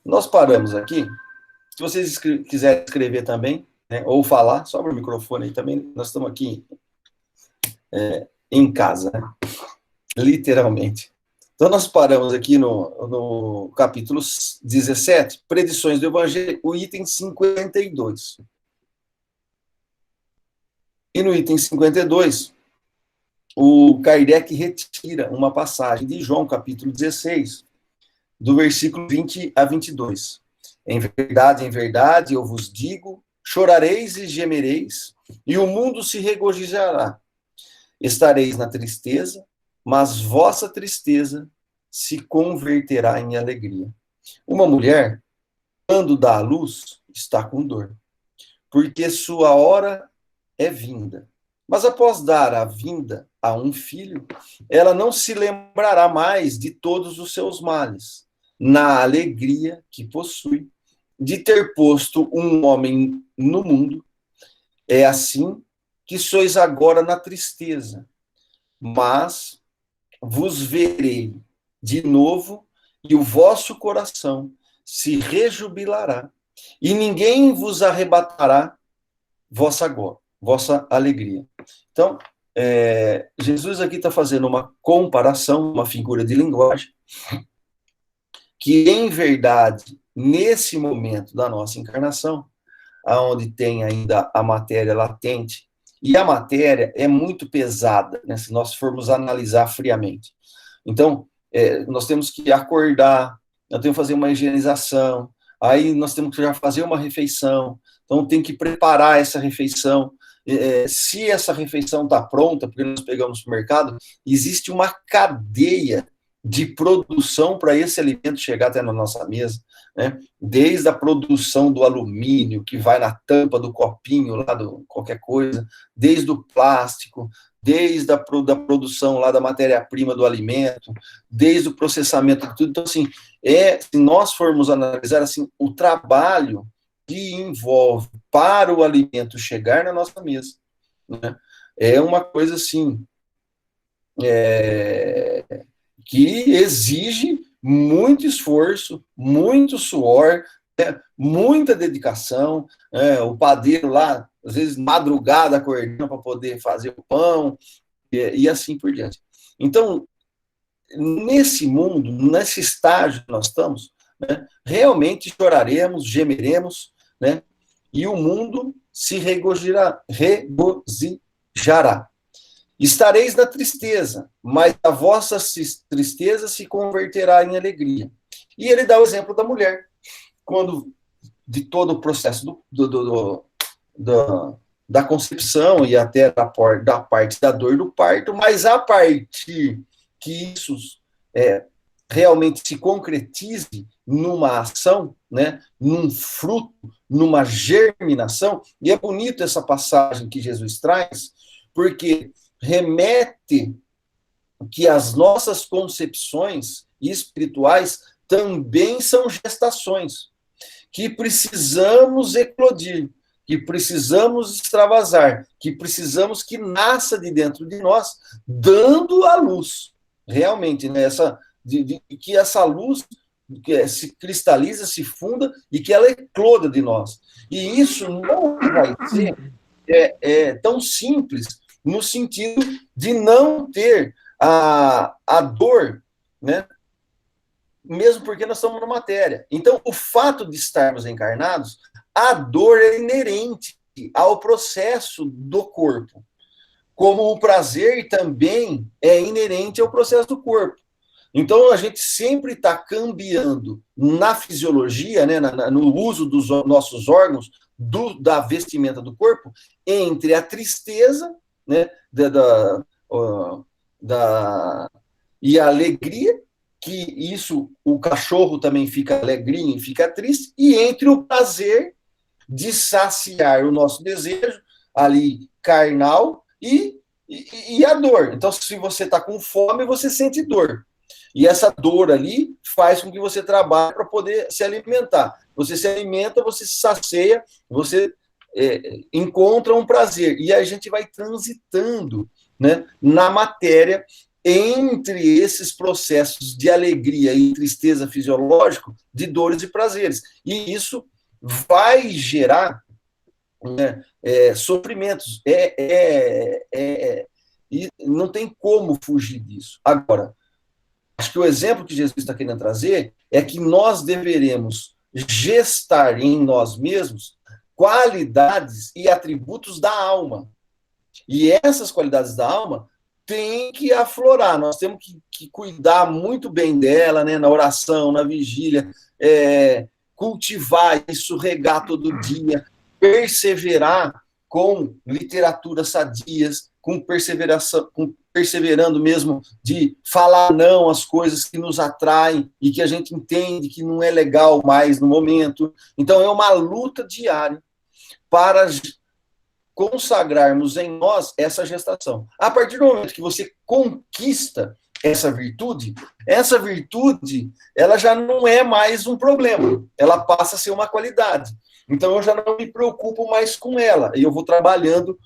Nós paramos aqui. Se vocês quiserem escrever também, né, ou falar, sobe o microfone aí também. Nós estamos aqui em casa, né? Literalmente. Então, nós paramos aqui no capítulo 17, Predições do Evangelho, o item 52. E no item 52, o Kardec retira uma passagem de João, capítulo 16, do versículo 20 a 22. Em verdade, eu vos digo, chorareis e gemereis, e o mundo se regozijará. Estareis na tristeza, mas vossa tristeza se converterá em alegria. Uma mulher, quando dá à luz, está com dor, porque sua hora é vinda. Mas após dar a vinda a um filho, ela não se lembrará mais de todos os seus males, na alegria que possui de ter posto um homem no mundo. É assim que sois agora na tristeza, mas vos verei de novo, e o vosso coração se rejubilará, e ninguém vos arrebatará vossa alegria. Então, Jesus aqui está fazendo uma comparação, uma figura de linguagem, que, em verdade, nesse momento da nossa encarnação, onde tem ainda a matéria latente, e a matéria é muito pesada, né, se nós formos analisar friamente. Então, nós temos que acordar, nós temos que fazer uma higienização, aí nós temos que já fazer uma refeição, então tem que preparar essa refeição. Se essa refeição está pronta, porque nós pegamos no mercado, existe uma cadeia de produção para esse alimento chegar até na nossa mesa, né? Desde a produção do alumínio, que vai na tampa do copinho, lá do qualquer coisa, desde o plástico, desde a produção lá da matéria-prima do alimento, desde o processamento de tudo. Então, assim, se nós formos analisar assim, o trabalho que envolve para o alimento chegar na nossa mesa, né, é uma coisa assim, que exige muito esforço, muito suor, muita dedicação, o padeiro lá, às vezes, madrugada acordando para poder fazer o pão, e assim por diante. Então, nesse mundo, nesse estágio que nós estamos, né, realmente choraremos, gemeremos, né, e o mundo se regozijará. Estareis na tristeza, mas a vossa tristeza se converterá em alegria. E ele dá o exemplo da mulher, quando de todo o processo da concepção e até da parte da dor do parto, mas a partir que isso realmente se concretize numa ação, né, num fruto, numa germinação, e é bonito essa passagem que Jesus traz, porque remete que as nossas concepções espirituais também são gestações, que precisamos eclodir, que precisamos extravasar, que precisamos que nasça de dentro de nós, dando a luz, realmente, né, que essa luz se cristaliza, se funda e que ela ecloda de nós. E isso não vai ser tão simples, no sentido de não ter a dor, né? Mesmo porque nós estamos na matéria. Então, o fato de estarmos encarnados, a dor é inerente ao processo do corpo, como o prazer também é inerente ao processo do corpo. Então, a gente sempre está cambiando na fisiologia, né, no uso dos nossos órgãos, da vestimenta do corpo, entre a tristeza, né, e a alegria, que isso, o cachorro também fica alegrinho, fica triste, e entre o prazer de saciar o nosso desejo, ali, carnal, e a dor. Então, se você está com fome, você sente dor. E essa dor ali faz com que você trabalhe para poder se alimentar. Você se alimenta, você se sacia, você encontra um prazer. E a gente vai transitando, né, na matéria, entre esses processos de alegria e tristeza fisiológico, de dores e prazeres. E isso vai gerar, né, sofrimentos. E não tem como fugir disso. Agora, acho que o exemplo que Jesus está querendo trazer é que nós deveremos gestar em nós mesmos qualidades e atributos da alma. E essas qualidades da alma têm que aflorar. Nós temos que cuidar muito bem dela, né, na oração, na vigília, cultivar isso, regar todo dia, perseverar com literaturas sadias, com perseveração, perseverando mesmo de falar não às coisas que nos atraem e que a gente entende que não é legal mais no momento. Então, é uma luta diária para consagrarmos em nós essa gestação. A partir do momento que você conquista essa virtude, ela já não é mais um problema, ela passa a ser uma qualidade. Então, eu já não me preocupo mais com ela, e eu vou trabalhando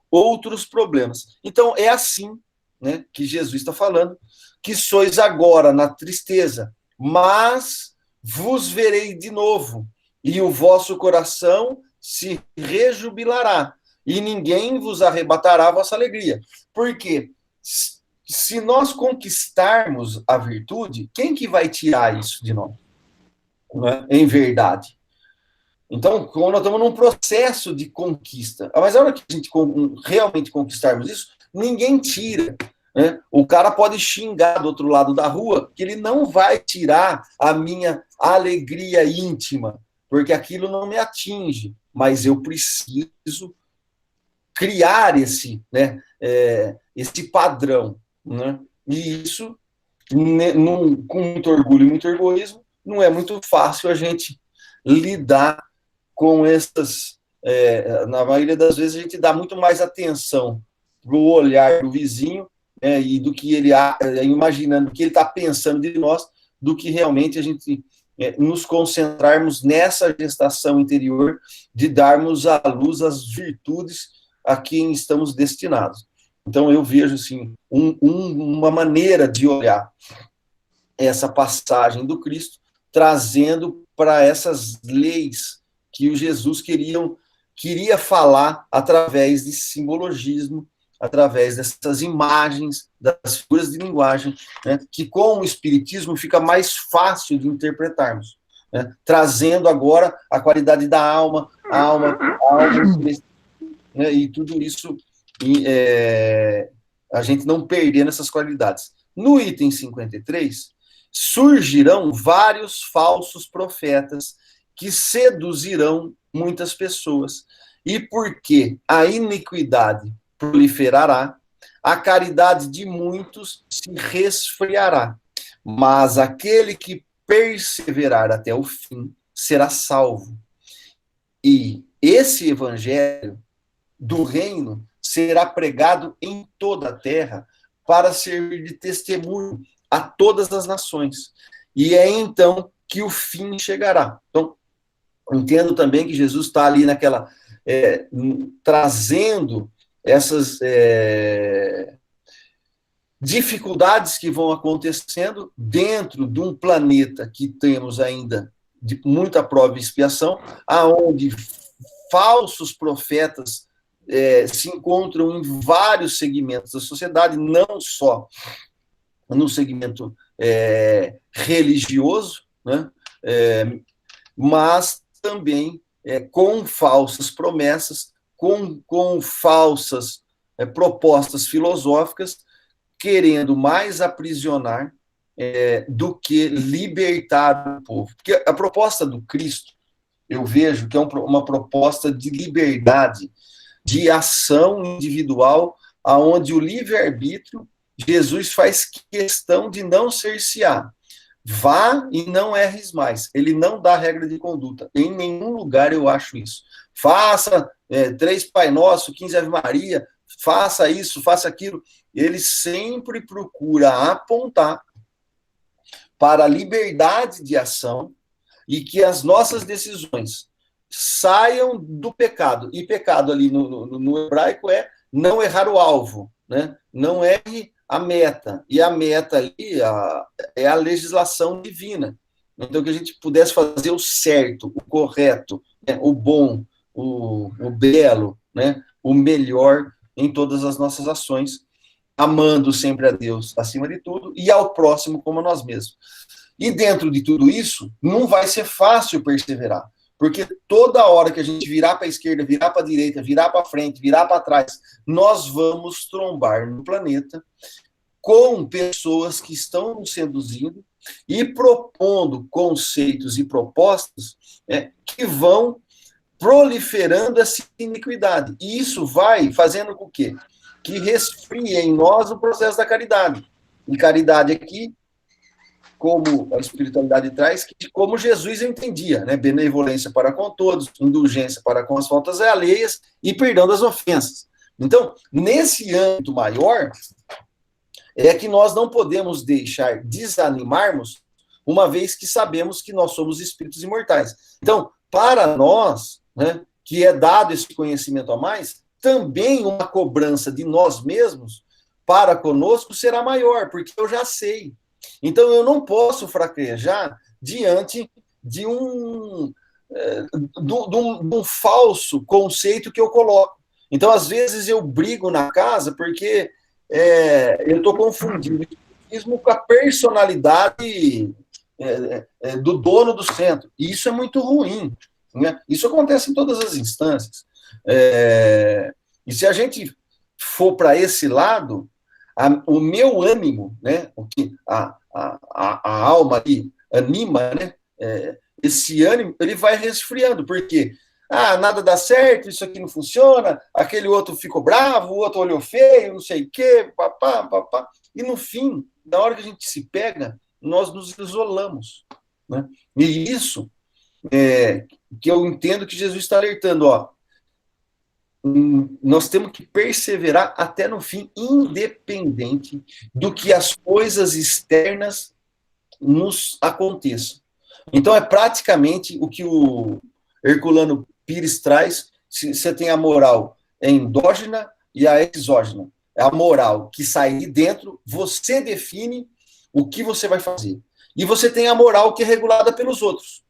outros problemas. Então, é assim, né, que Jesus está falando, que sois agora na tristeza, mas vos verei de novo, e o vosso coração se rejubilará, e ninguém vos arrebatará a vossa alegria. Porque se nós conquistarmos a virtude, quem que vai tirar isso de nós? Não é? Em verdade. Então, quando nós estamos num processo de conquista, mas a hora que a gente realmente conquistarmos isso, ninguém tira. Né? O cara pode xingar do outro lado da rua, que ele não vai tirar a minha alegria íntima, porque aquilo não me atinge, mas eu preciso criar esse, né, esse padrão. Né? E isso, com muito orgulho e muito egoísmo, não é muito fácil a gente lidar com essas. Na maioria das vezes, a gente dá muito mais atenção para o olhar do vizinho, e do que ele, imaginando o que ele está pensando de nós, do que realmente a gente nos concentrarmos nessa gestação interior de darmos à luz as virtudes a quem estamos destinados. Então, eu vejo assim, uma maneira de olhar essa passagem do Cristo, trazendo para essas leis que o Jesus queria falar através de simbologismo, através dessas imagens, das figuras de linguagem, né, que com o Espiritismo fica mais fácil de interpretarmos, né, trazendo agora a qualidade da alma, né, e tudo isso, a gente não perdendo essas qualidades. No item 53, surgirão vários falsos profetas que seduzirão muitas pessoas, e porque a iniquidade proliferará, a caridade de muitos se resfriará, mas aquele que perseverar até o fim será salvo. E esse evangelho do reino será pregado em toda a terra para servir de testemunho a todas as nações. E é então que o fim chegará. Então, entendo também que Jesus está ali naquela, trazendo essas dificuldades que vão acontecendo dentro de um planeta que temos ainda de muita prova e expiação, aonde falsos profetas se encontram em vários segmentos da sociedade, não só no segmento religioso, né, mas também com falsas promessas, com falsas propostas filosóficas, querendo mais aprisionar do que libertar o povo. Porque a proposta do Cristo, eu vejo que é uma proposta de liberdade, de ação individual, aonde o livre-arbítrio, Jesus faz questão de não cercear. Vá e não erres mais. Ele não dá regra de conduta. Em nenhum lugar eu acho isso. Faça 3 Pai Nosso, 15 Ave Maria, faça isso, faça aquilo. Ele sempre procura apontar para a liberdade de ação e que as nossas decisões saiam do pecado. E pecado ali no hebraico é não errar o alvo, né? Não erre a meta. E a meta ali é a legislação divina. Então, que a gente pudesse fazer o certo, o correto, né, o bom, o belo, né, o melhor em todas as nossas ações, amando sempre a Deus acima de tudo e ao próximo como a nós mesmos. E dentro de tudo isso, não vai ser fácil perseverar, porque toda hora que a gente virar para a esquerda, virar para a direita, virar para frente, virar para trás, nós vamos trombar no planeta com pessoas que estão nos seduzindo e propondo conceitos e propostas que vão proliferando essa iniquidade. E isso vai fazendo com que resfrie em nós o processo da caridade. E caridade aqui, como a espiritualidade traz, que como Jesus entendia, né? Benevolência para com todos, indulgência para com as faltas alheias e perdão das ofensas. Então, nesse âmbito maior, é que nós não podemos deixar desanimarmos, uma vez que sabemos que nós somos espíritos imortais. Então, para nós, né, que é dado esse conhecimento a mais, também uma cobrança de nós mesmos para conosco será maior, porque eu já sei. Então, eu não posso fraquejar diante de um falso conceito que eu coloco. Então, às vezes, eu brigo na casa porque eu estou confundindo o espiritismo com a personalidade do dono do centro. E isso é muito ruim. Né? Isso acontece em todas as instâncias. E se a gente for para esse lado, o meu ânimo, né, o que a alma ali anima, né, esse ânimo, ele vai resfriando, porque nada dá certo, isso aqui não funciona, aquele outro ficou bravo, o outro olhou feio, não sei o quê, papá, papá. E no fim, na hora que a gente se pega, nós nos isolamos. Né? E isso que eu entendo que Jesus está alertando, nós temos que perseverar até no fim, independente do que as coisas externas nos aconteçam. Então, é praticamente o que o Herculano Pires traz. Você tem a moral endógena e a exógena. É a moral que sai de dentro, você define o que você vai fazer. E você tem a moral que é regulada pelos outros.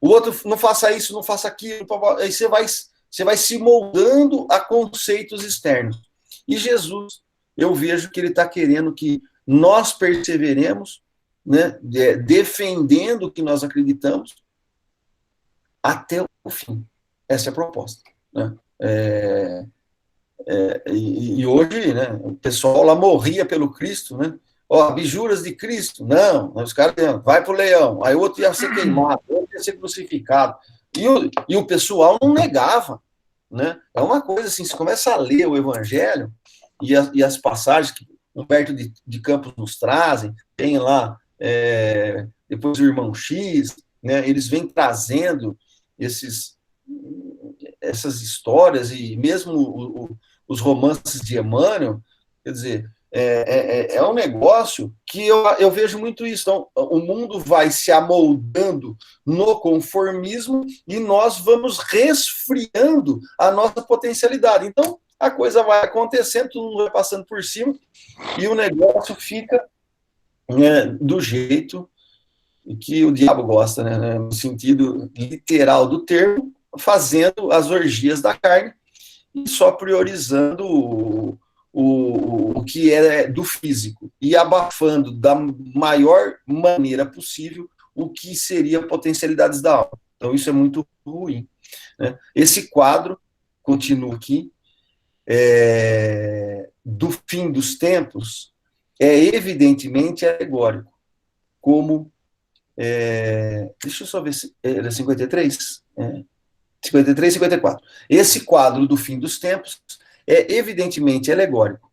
O outro, não faça isso, não faça aquilo, aí você vai se moldando a conceitos externos. E Jesus, eu vejo que ele está querendo que nós perseveremos, né, defendendo o que nós acreditamos até o fim. Essa é a proposta. Né? E hoje, né, o pessoal lá morria pelo Cristo, né? Abjuras de Cristo. Não, os caras vai para o leão. Aí o outro ia ser queimado, o outro ia ser crucificado. E o pessoal não negava. Né? É uma coisa assim, você começa a ler o Evangelho e as passagens que Humberto de Campos nos trazem, tem lá, depois o Irmão X, né? Eles vêm trazendo essas histórias, e mesmo os romances de Emmanuel, quer dizer, é um negócio que eu vejo muito isso. Então, o mundo vai se amoldando no conformismo e nós vamos resfriando a nossa potencialidade. Então, a coisa vai acontecendo, tudo vai passando por cima e o negócio fica do jeito que o diabo gosta, né, no sentido literal do termo, fazendo as orgias da carne e só priorizando o que é do físico e abafando da maior maneira possível o que seria potencialidades da alma. Então, isso é muito ruim. Né? Esse quadro, continua aqui, do fim dos tempos, é evidentemente alegórico, como... deixa eu só ver se era 53? 53 e 54. Esse quadro do fim dos tempos é evidentemente alegórico,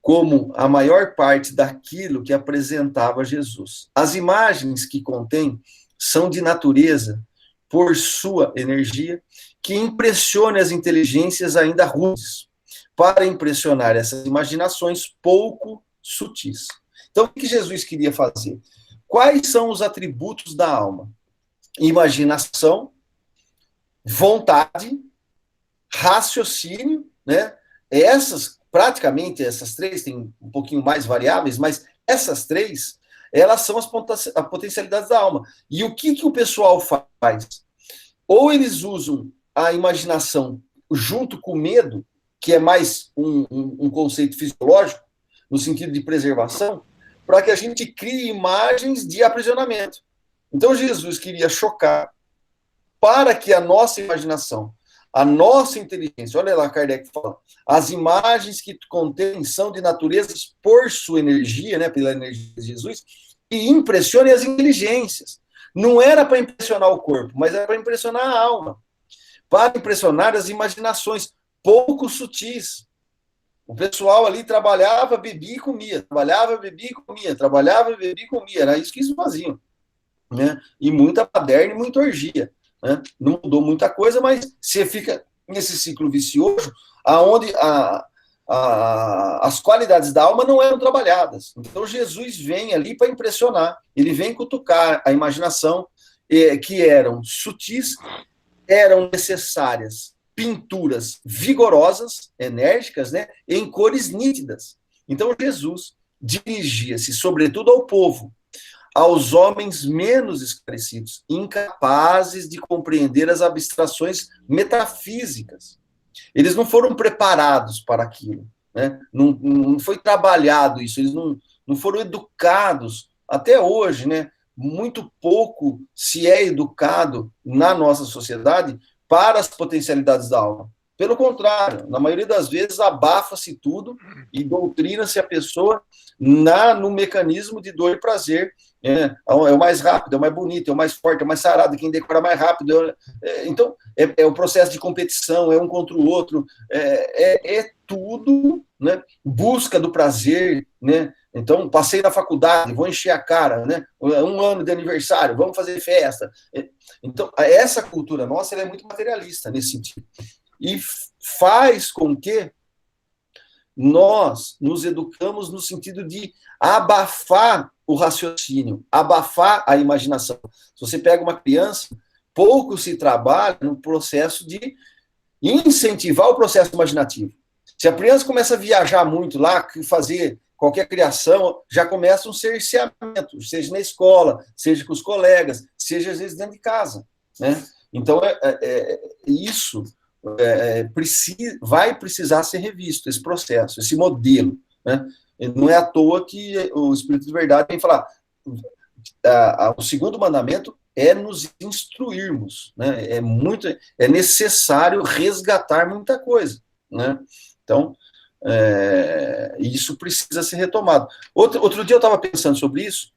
como a maior parte daquilo que apresentava Jesus. As imagens que contém são de natureza, por sua energia, que impressione as inteligências ainda rudes, para impressionar essas imaginações pouco sutis. Então, o que Jesus queria fazer? Quais são os atributos da alma? Imaginação, vontade, raciocínio, né? Essas praticamente essas três, tem um pouquinho mais variáveis, mas essas três, elas são as potencialidades da alma. E o que o pessoal faz? Ou eles usam a imaginação junto com o medo, que é mais um conceito fisiológico, no sentido de preservação, para que a gente crie imagens de aprisionamento. Então, Jesus queria chocar para que a nossa imaginação, a nossa inteligência, olha lá Kardec fala, as imagens que contêm são de naturezas por sua energia, né, pela energia de Jesus, e impressionem as inteligências. Não era para impressionar o corpo, mas era para impressionar a alma, para impressionar as imaginações pouco sutis. O pessoal ali trabalhava, bebia e comia, trabalhava, bebia e comia, trabalhava, bebia e comia, era isso que eles faziam, né? E muita baderna e muita orgia, né? Não mudou muita coisa, mas você fica nesse ciclo vicioso, aonde as qualidades da alma não eram trabalhadas. Então Jesus vem ali para impressionar, ele vem cutucar a imaginação, que eram sutis, eram necessárias pinturas vigorosas, enérgicas, né, em cores nítidas. Então Jesus dirigia-se sobretudo ao povo, aos homens menos esclarecidos, incapazes de compreender as abstrações metafísicas. Eles não foram preparados para aquilo, né? Não foi trabalhado isso, eles não foram educados. Até hoje, né? Muito pouco se é educado na nossa sociedade para as potencialidades da alma. Pelo contrário, na maioria das vezes abafa-se tudo e doutrina-se a pessoa no mecanismo de dor e prazer. É o mais rápido, é o mais bonito, é o mais forte, é o mais sarado, quem decora mais rápido. Então, é o processo de competição, é um contra o outro, é tudo, né? Busca do prazer, né? Então, passei na faculdade, vou encher a cara, né? 1 ano de aniversário, vamos fazer festa. Então, essa cultura nossa ela é muito materialista nesse sentido. E faz com que nós nos educamos no sentido de abafar o raciocínio, abafar a imaginação. Se você pega uma criança, pouco se trabalha no processo de incentivar o processo imaginativo. Se a criança começa a viajar muito lá, fazer qualquer criação, já começa um cerceamento, seja na escola, seja com os colegas, seja às vezes dentro de casa, né? Então, isso vai precisar ser revisto, esse processo, esse modelo, né? Não é à toa que o Espírito de Verdade vem falar, o segundo mandamento é nos instruirmos, né? É necessário resgatar muita coisa, né? Então, isso precisa ser retomado. Outro dia eu estava pensando sobre isso,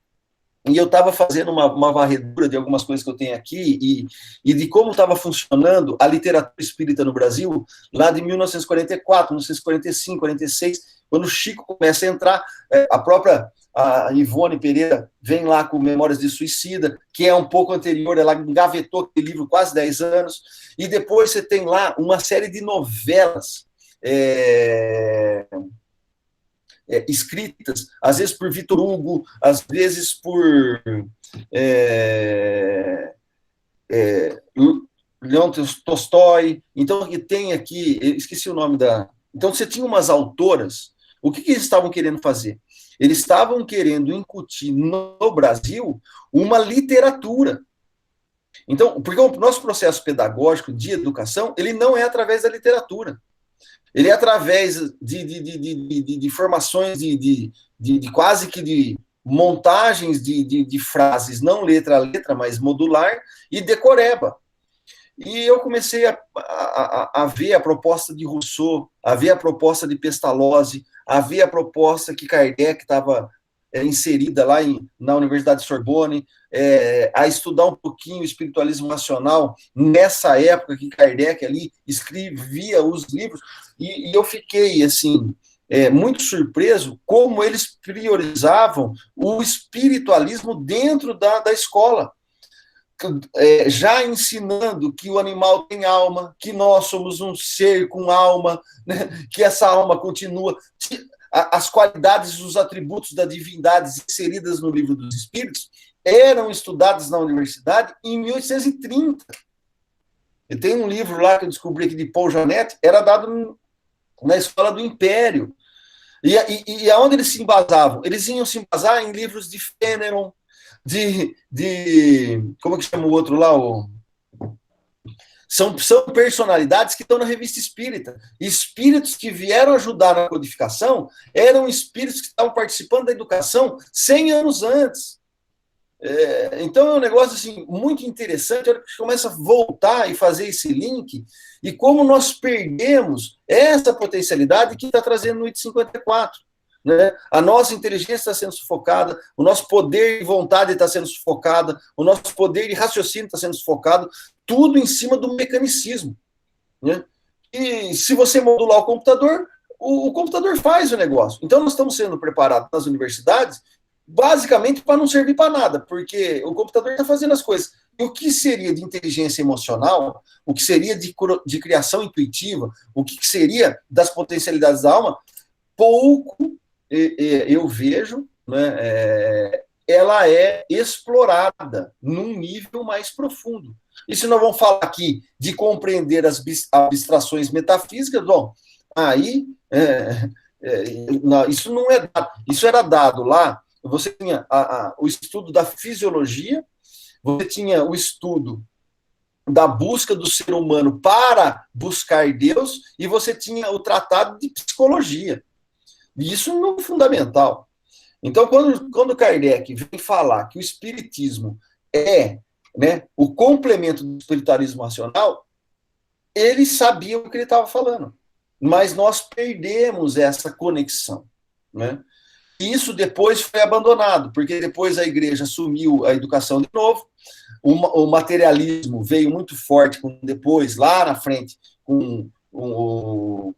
e eu estava fazendo uma varredura de algumas coisas que eu tenho aqui e de como estava funcionando a literatura espírita no Brasil, lá de 1944, 1945, 46, quando o Chico começa a entrar, a Ivone Pereira vem lá com Memórias de Suicida, que é um pouco anterior, ela engavetou aquele livro quase 10 anos, e depois você tem lá uma série de novelas, escritas, às vezes por Vitor Hugo, às vezes por Leon Tolstói. Então, tem aqui, esqueci o nome da... Então, você tinha umas autoras, o que eles estavam querendo fazer? Eles estavam querendo incutir no Brasil uma literatura. Então, porque o nosso processo pedagógico de educação, ele não é através da literatura. Ele é através de formações, quase que de montagens de frases, não letra a letra, mas modular, e decoreba. E eu comecei a ver a proposta de Rousseau, a ver a proposta de Pestalozzi, a ver a proposta que Kardec estava inserida lá na Universidade de Sorbonne, a estudar um pouquinho o espiritualismo nacional nessa época que Kardec ali escrevia os livros, e eu fiquei, assim, muito surpreso como eles priorizavam o espiritualismo dentro da escola, já ensinando que o animal tem alma, que nós somos um ser com alma, né, que essa alma continua... As qualidades, os atributos da divindade inseridas no Livro dos Espíritos eram estudados na universidade em 1830. E tem um livro lá que eu descobri aqui de Paul Janet, era dado na escola do Império. E aonde eles se embasavam? Eles iam se embasar em livros de Fenelon, como que chama o outro lá? São personalidades que estão na Revista Espírita. Espíritos que vieram ajudar na codificação eram espíritos que estavam participando da educação 100 anos antes. Então é um negócio assim, muito interessante, a hora que a gente começa a voltar e fazer esse link, e como nós perdemos essa potencialidade que está trazendo no IT 54. Né? A nossa inteligência está sendo sufocada, o nosso poder de vontade está sendo sufocado, o nosso poder de raciocínio está sendo sufocado, tudo em cima do mecanicismo. Né? E se você modular o computador, o computador faz o negócio. Então nós estamos sendo preparados nas universidades basicamente para não servir para nada, porque o computador está fazendo as coisas. E o que seria de inteligência emocional, o que seria de criação intuitiva, o que seria das potencialidades da alma, pouco eu vejo, né, ela é explorada num nível mais profundo. E se nós vamos falar aqui de compreender as abstrações metafísicas, bom, aí isso não é dado. Isso era dado lá. Você tinha o estudo da fisiologia, você tinha o estudo da busca do ser humano para buscar Deus, e você tinha o tratado de psicologia. E isso não é fundamental. Então, quando Kardec vem falar que o espiritismo é, né, o complemento do espiritualismo racional, ele sabia o que ele estava falando. Mas nós perdemos essa conexão, né? E isso depois foi abandonado, porque depois a igreja assumiu a educação de novo, o materialismo veio muito forte depois, lá na frente, com o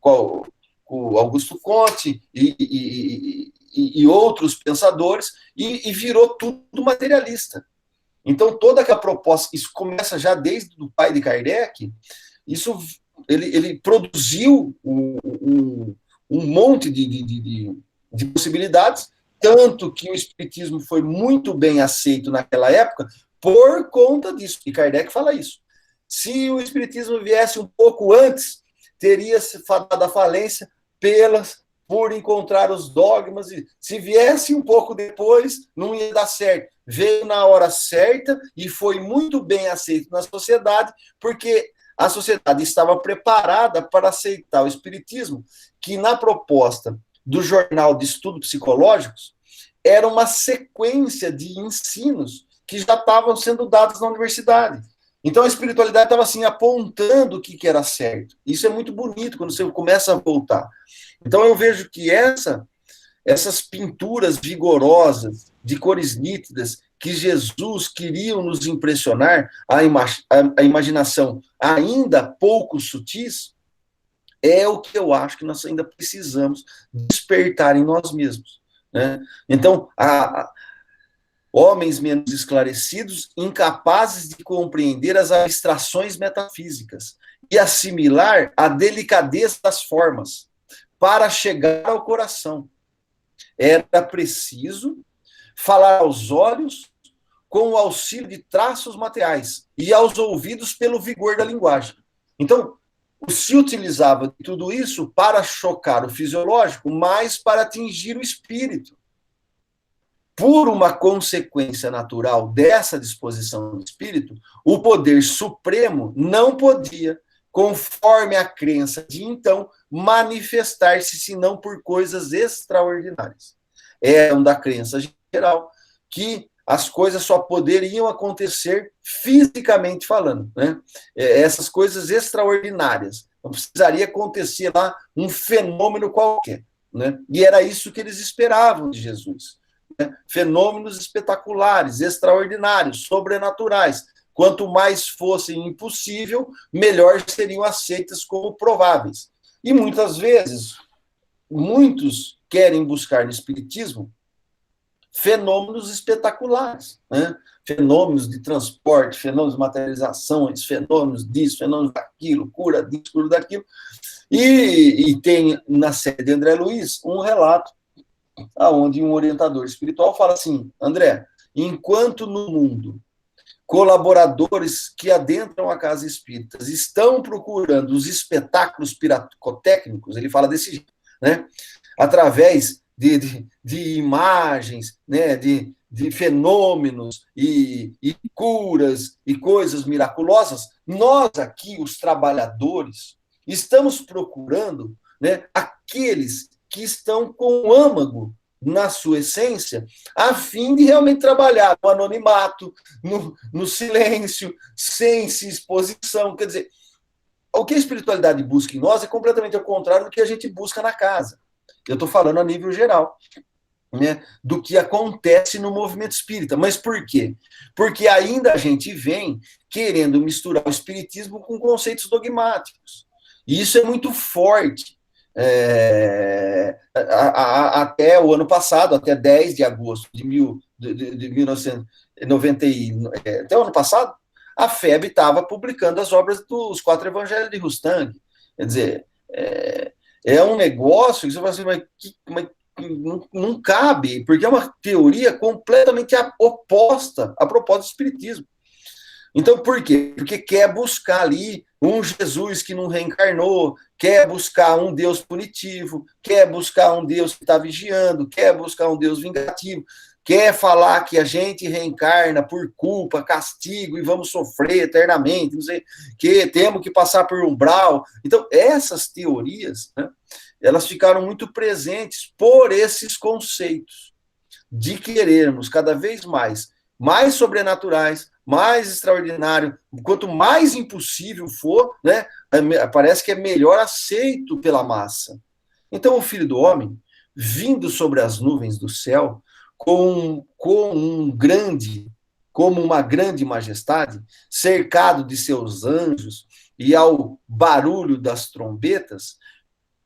Augusto Comte e outros pensadores, e virou tudo materialista. Então, toda aquela proposta, isso começa já desde o pai de Kardec, ele produziu um monte de possibilidades, tanto que o espiritismo foi muito bem aceito naquela época por conta disso. E Kardec fala isso. Se o espiritismo viesse um pouco antes, teria se dado a falência por encontrar os dogmas. E se viesse um pouco depois, não ia dar certo. Veio na hora certa e foi muito bem aceito na sociedade, porque a sociedade estava preparada para aceitar o espiritismo, que na proposta do Jornal de Estudos Psicológicos era uma sequência de ensinos que já estavam sendo dados na universidade. Então a espiritualidade estava assim apontando o que era certo. Isso é muito bonito quando você começa a voltar. Então eu vejo que essas pinturas vigorosas, de cores nítidas, que Jesus queria nos impressionar, a imaginação ainda pouco sutis, é o que eu acho que nós ainda precisamos despertar em nós mesmos. Né? Então, homens menos esclarecidos, incapazes de compreender as abstrações metafísicas e assimilar a delicadeza das formas para chegar ao coração. Era preciso falar aos olhos com o auxílio de traços materiais e aos ouvidos pelo vigor da linguagem. Então, se utilizava de tudo isso para chocar o fisiológico, mas para atingir o espírito. Por uma consequência natural dessa disposição do espírito, o poder supremo não podia, conforme a crença de então, manifestar-se senão por coisas extraordinárias. Eram da crença geral que as coisas só poderiam acontecer fisicamente falando, né? Essas coisas extraordinárias. Não precisaria acontecer lá um fenômeno qualquer, né? E era isso que eles esperavam de Jesus. Né? Fenômenos espetaculares, extraordinários, sobrenaturais. Quanto mais fossem impossível, melhor seriam aceitas como prováveis. E muitas vezes, muitos querem buscar no espiritismo fenômenos espetaculares, né? Fenômenos de transporte, fenômenos de materialização, fenômenos disso, fenômenos daquilo, cura disso, cura daquilo. E tem na série de André Luiz um relato onde um orientador espiritual fala assim: André, enquanto no mundo colaboradores que adentram a casa espírita estão procurando os espetáculos piracotécnicos, ele fala desse jeito, né? Através de imagens, né? de fenômenos e curas e coisas miraculosas, nós aqui, os trabalhadores, estamos procurando, né, aqueles que estão com o âmago na sua essência, a fim de realmente trabalhar no anonimato, no silêncio, sem se exposição. Quer dizer, o que a espiritualidade busca em nós é completamente ao contrário do que a gente busca na casa. Eu estou falando a nível geral, né, do que acontece no movimento espírita. Mas por quê? Porque ainda a gente vem querendo misturar o espiritismo com conceitos dogmáticos. E isso é muito forte. Até o ano passado, até 10 de agosto de 1990, até o ano passado, a FEB estava publicando as obras dos 4 evangelhos de Rustang. Quer dizer, é um negócio que você fala assim, mas não cabe, porque é uma teoria completamente oposta à proposta do espiritismo. Então, por quê? Porque quer buscar ali um Jesus que não reencarnou, quer buscar um Deus punitivo, quer buscar um Deus que está vigiando, quer buscar um Deus vingativo, quer falar que a gente reencarna por culpa, castigo e vamos sofrer eternamente, não sei que temos que passar por umbral. Então, essas teorias, né, elas ficaram muito presentes por esses conceitos de querermos cada vez mais sobrenaturais, mais extraordinário, quanto mais impossível for, né, parece que é melhor aceito pela massa. Então, o Filho do Homem, vindo sobre as nuvens do céu, como uma grande majestade, cercado de seus anjos, e ao barulho das trombetas,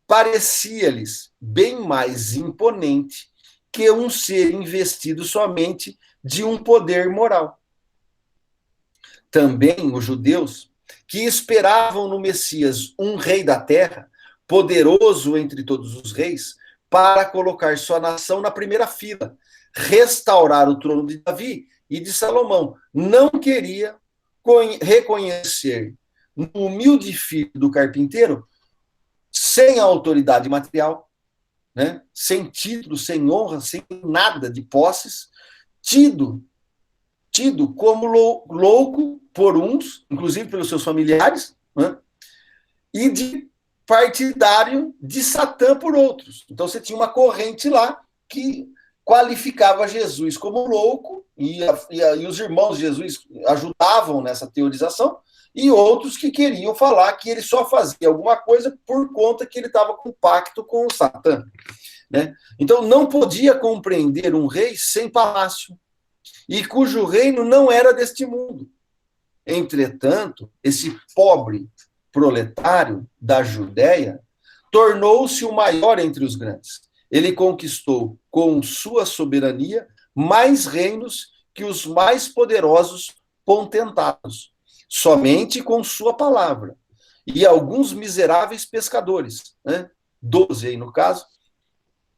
parecia-lhes bem mais imponente que um ser investido somente de um poder moral. Também os judeus, que esperavam no Messias um rei da terra, poderoso entre todos os reis, para colocar sua nação na primeira fila, restaurar o trono de Davi e de Salomão, não queria reconhecer no humilde filho do carpinteiro, sem autoridade material, né, sem título, sem honra, sem nada de posses, tido como louco por uns, inclusive pelos seus familiares, né, e de partidário de Satã por outros. Então você tinha uma corrente lá que qualificava Jesus como louco, e os irmãos de Jesus ajudavam nessa teorização, e outros que queriam falar que ele só fazia alguma coisa por conta que ele estava com pacto com o Satã. Né? Então não podia compreender um rei sem palácio, e cujo reino não era deste mundo. Entretanto, esse pobre proletário da Judéia tornou-se o maior entre os grandes. Ele conquistou, com sua soberania, mais reinos que os mais poderosos potentados, somente com sua palavra. E alguns miseráveis pescadores, né? 12 aí no caso,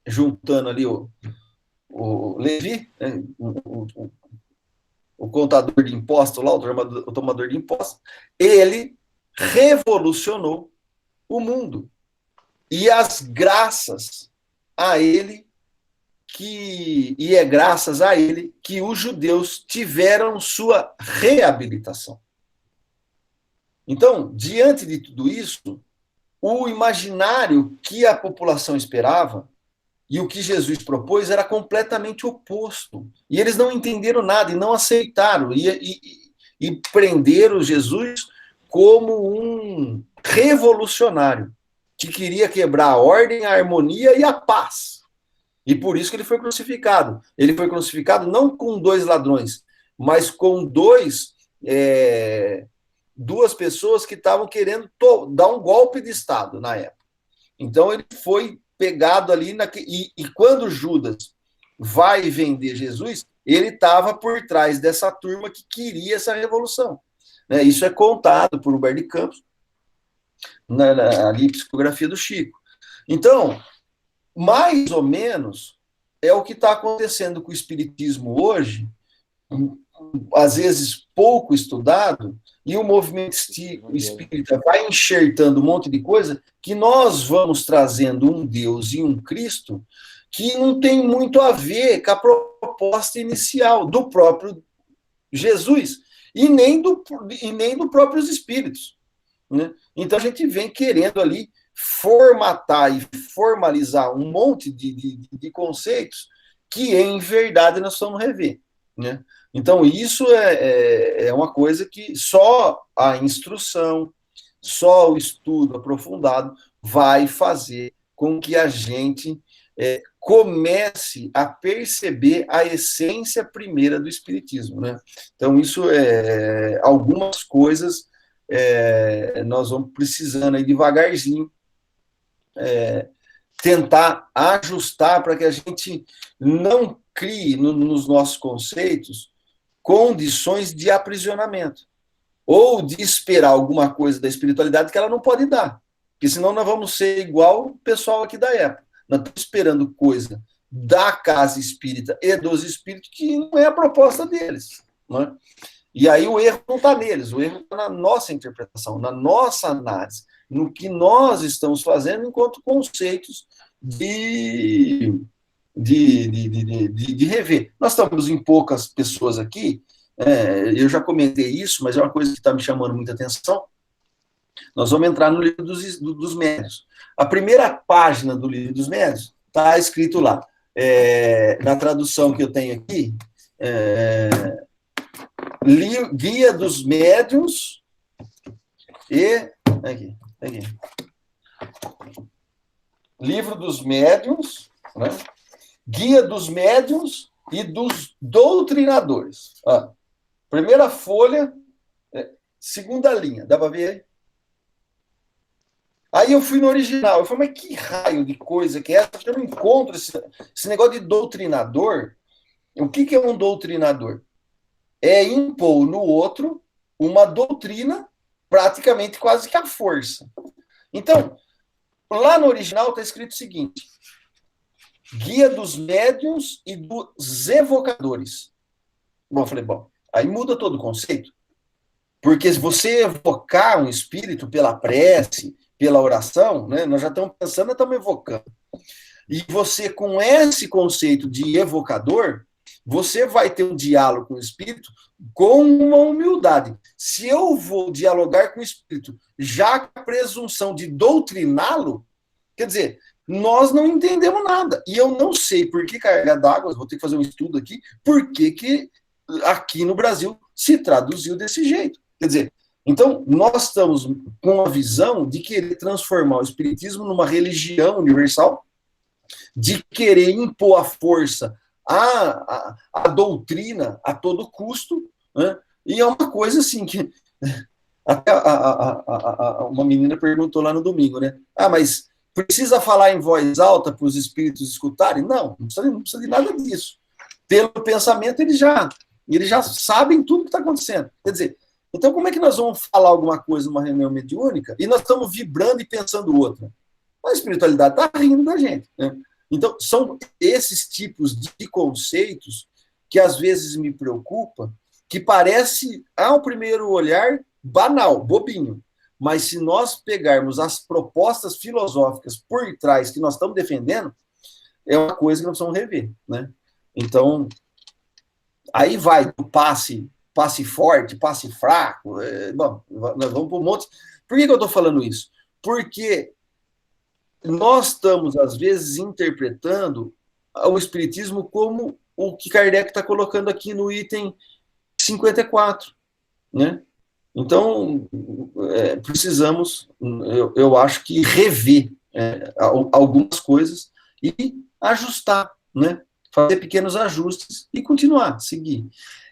juntando ali o Levi, né? O contador de impostos lá, o tomador de impostos, ele revolucionou o mundo. E as graças a ele, e é graças a ele que os judeus tiveram sua reabilitação. Então, diante de tudo isso, o imaginário que a população esperava e o que Jesus propôs era completamente oposto. E eles não entenderam nada e não aceitaram. E prenderam Jesus como um revolucionário que queria quebrar a ordem, a harmonia e a paz. E por isso que ele foi crucificado. Ele foi crucificado não com 2 ladrões, mas com duas pessoas que estavam querendo dar um golpe de Estado na época. Então ele foi pegado ali, e quando Judas vai vender Jesus, ele estava por trás dessa turma que queria essa revolução. Né? Isso é contado por Humberto de Campos, ali, Psicografia do Chico. Então, mais ou menos, é o que está acontecendo com o espiritismo hoje, às vezes, pouco estudado, e o movimento espírita vai enxertando um monte de coisa, que nós vamos trazendo um Deus e um Cristo que não tem muito a ver com a proposta inicial do próprio Jesus e nem do próprios espíritos. Né? Então a gente vem querendo ali formatar e formalizar um monte de conceitos que, em verdade, nós vamos rever. Né? Então, isso é uma coisa que só a instrução, só o estudo aprofundado vai fazer com que a gente comece a perceber a essência primeira do Espiritismo. Né? Então, isso algumas coisas nós vamos precisando aí devagarzinho tentar ajustar para que a gente não crie nos nossos conceitos condições de aprisionamento ou de esperar alguma coisa da espiritualidade que ela não pode dar, porque senão nós vamos ser igual o pessoal aqui da época. Nós estamos esperando coisa da casa espírita e dos espíritos que não é a proposta deles. Não é? E aí o erro não está neles, o erro está na nossa interpretação, na nossa análise, no que nós estamos fazendo enquanto conceitos de rever. Nós estamos em poucas pessoas aqui, eu já comentei isso, mas é uma coisa que está me chamando muita atenção. Nós vamos entrar no livro dos médiuns. A primeira página do livro dos médiuns está escrito lá, na tradução que eu tenho aqui, Guia dos Médiuns e... Aqui. Livro dos Médiuns, né? Guia dos Médiuns e dos Doutrinadores. Primeira folha, segunda linha. Dá para ver aí? Aí eu fui no original. Eu falei, mas que raio de coisa que é essa? Porque eu não encontro esse negócio de doutrinador. O que é um doutrinador? É impor no outro uma doutrina praticamente quase que à força. Então, lá no original está escrito o seguinte: Guia dos Médiuns e dos Evocadores. Bom, eu falei, aí muda todo o conceito. Porque se você evocar um espírito pela prece, pela oração, né, nós já estamos pensando, nós estamos evocando. E você, com esse conceito de evocador, você vai ter um diálogo com o espírito com uma humildade. Se eu vou dialogar com o espírito já com a presunção de doutriná-lo, quer dizer, nós não entendemos nada. E eu não sei por que carga d'água, vou ter que fazer um estudo aqui, por que aqui no Brasil se traduziu desse jeito. Quer dizer, então, nós estamos com a visão de querer transformar o espiritismo numa religião universal, de querer impor a força a doutrina a todo custo, né? E é uma coisa assim que até uma menina perguntou lá no domingo, né? Mas precisa falar em voz alta para os espíritos escutarem? Não precisa de nada disso. Pelo pensamento, eles já sabem tudo que está acontecendo. Quer dizer, então como é que nós vamos falar alguma coisa numa reunião mediúnica e nós estamos vibrando e pensando outra? A espiritualidade está rindo da gente, né? Então, são esses tipos de conceitos que às vezes me preocupa, que parece, ao primeiro olhar, banal, bobinho. Mas se nós pegarmos as propostas filosóficas por trás que nós estamos defendendo, é uma coisa que nós precisamos rever. Né? Então, aí vai do passe forte, passe fraco. Bom, nós vamos para um monte. Por que eu estou falando isso? Porque nós estamos, às vezes, interpretando o Espiritismo como o que Kardec está colocando aqui no item 54. Né? Então, precisamos, eu acho que rever algumas coisas e ajustar, né? Fazer pequenos ajustes e continuar, seguir.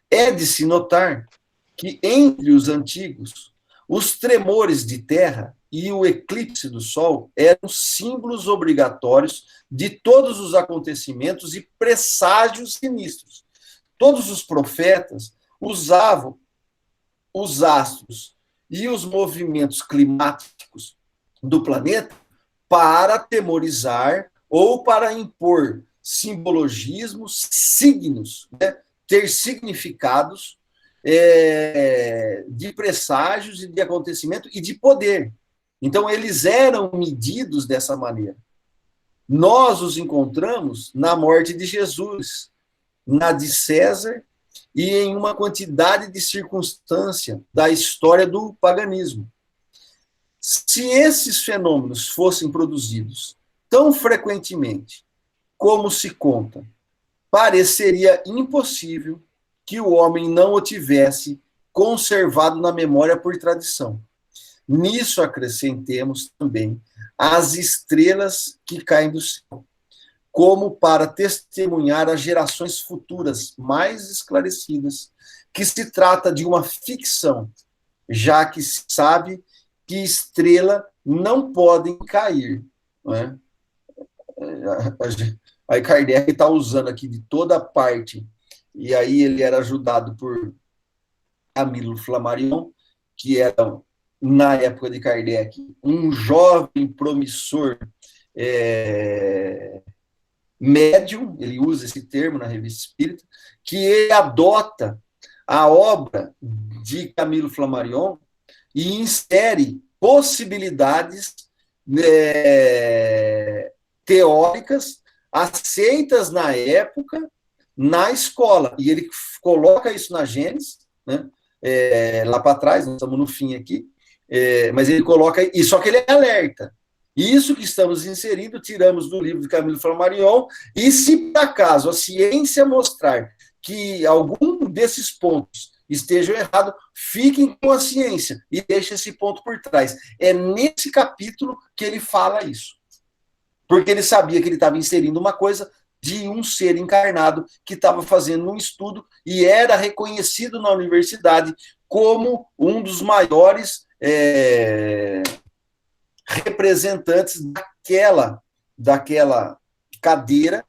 É de se notar que, entre os antigos, os tremores de terra e o eclipse do Sol eram símbolos obrigatórios de todos os acontecimentos e presságios sinistros. Todos os profetas usavam os astros e os movimentos climáticos do planeta para atemorizar ou para impor simbologismos, signos, né, ter significados de presságios e de acontecimento e de poder. Então, eles eram medidos dessa maneira. Nós os encontramos na morte de Jesus, na de César e em uma quantidade de circunstância da história do paganismo. Se esses fenômenos fossem produzidos tão frequentemente como se conta, pareceria impossível que o homem não o tivesse conservado na memória por tradição. Nisso acrescentemos também as estrelas que caem do céu, como para testemunhar às gerações futuras mais esclarecidas que se trata de uma ficção, já que se sabe que estrela não podem cair. Não é? Aí Kardec está usando aqui de toda parte, e aí ele era ajudado por Camilo Flammarion, que era, na época de Kardec, um jovem promissor médium, ele usa esse termo na Revista Espírita, que ele adota a obra de Camilo Flammarion e insere possibilidades teóricas aceitas na época na escola. E ele coloca isso na Gênesis, né? Lá para trás, nós estamos no fim aqui, mas ele coloca, e só que ele é alerta. Isso que estamos inserindo, tiramos do livro de Camilo Flammarion, e se por acaso a ciência mostrar que algum desses pontos estejam errados, fiquem com a ciência e deixem esse ponto por trás. É nesse capítulo que ele fala isso. Porque ele sabia que ele estava inserindo uma coisa de um ser encarnado que estava fazendo um estudo e era reconhecido na universidade como um dos maiores representantes daquela cadeira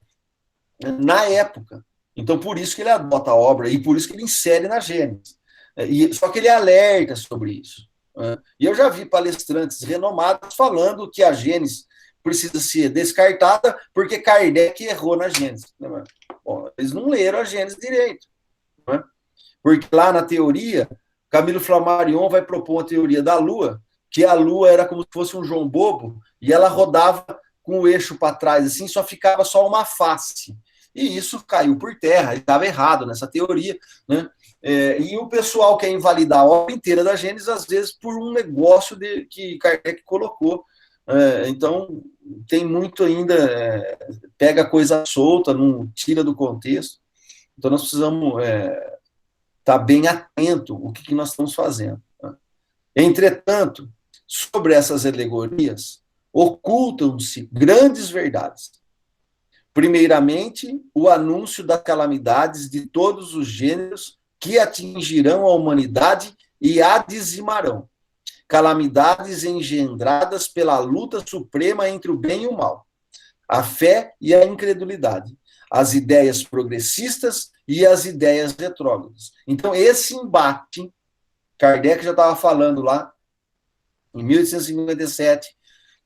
na época. Então, por isso que ele adota a obra e por isso que ele insere na Gênesis. Só que ele alerta sobre isso. E eu já vi palestrantes renomados falando que a Gênesis precisa ser descartada porque Kardec errou na Gênesis. Bom, eles não leram a Gênesis direito. Porque lá na teoria, Camilo Flammarion vai propor uma teoria da Lua, que a Lua era como se fosse um João Bobo, e ela rodava com o eixo para trás, assim, só ficava só uma face. E isso caiu por terra, ele estava errado nessa teoria, né? E o pessoal quer invalidar a obra inteira da Gênesis, às vezes, por um negócio que Kardec colocou. Então, tem muito ainda, pega coisa solta, não tira do contexto. Então, nós precisamos estar bem atento ao que nós estamos fazendo. Né? Entretanto, sobre essas alegorias, ocultam-se grandes verdades. Primeiramente, o anúncio das calamidades de todos os gêneros que atingirão a humanidade e a dizimarão. Calamidades engendradas pela luta suprema entre o bem e o mal, a fé e a incredulidade, as ideias progressistas e as ideias retrógradas. Então, esse embate, Kardec já estava falando lá, em 1857,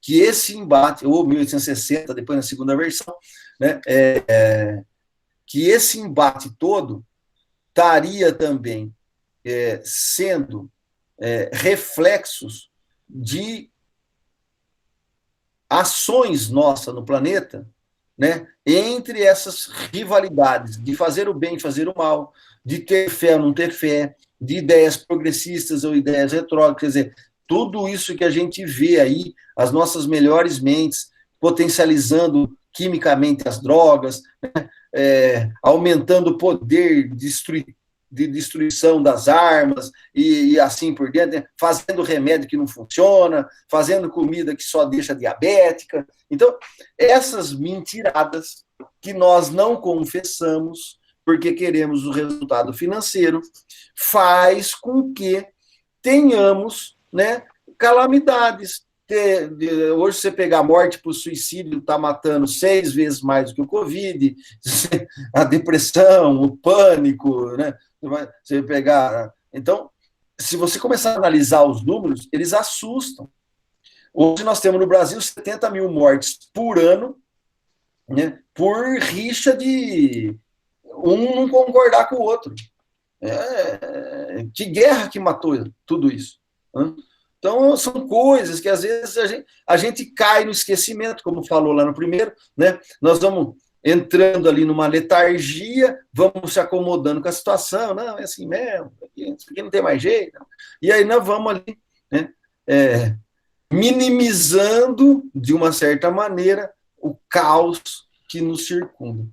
que esse embate, ou 1860, depois na segunda versão, né, que esse embate todo estaria também sendo reflexos de ações nossas no planeta, né, entre essas rivalidades de fazer o bem, fazer o mal, de ter fé ou não ter fé, de ideias progressistas ou ideias retrógradas, quer dizer, tudo isso que a gente vê aí, as nossas melhores mentes potencializando quimicamente as drogas, né, aumentando o poder de destruição das armas e assim por diante, né, fazendo remédio que não funciona, fazendo comida que só deixa diabética. Então, essas mentiradas que nós não confessamos porque queremos o resultado financeiro, faz com que tenhamos, né, calamidades. Hoje, você pegar a morte por suicídio, está matando 6 vezes mais do que o Covid, a depressão, o pânico, né? Você pegar. Então, se você começar a analisar os números, eles assustam. Hoje nós temos no Brasil 70 mil mortes por ano, né, por rixa de um não concordar com o outro. Que guerra que matou tudo isso? Né? Então, são coisas que, às vezes, a gente cai no esquecimento, como falou lá no primeiro, né? Nós vamos entrando ali numa letargia, vamos se acomodando com a situação, não, é assim mesmo, isso aqui não tem mais jeito. E aí nós vamos ali, né, minimizando, de uma certa maneira, o caos que nos circunda.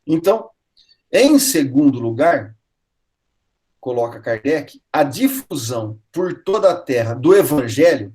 Então, em segundo lugar, coloca Kardec, a difusão por toda a terra do evangelho,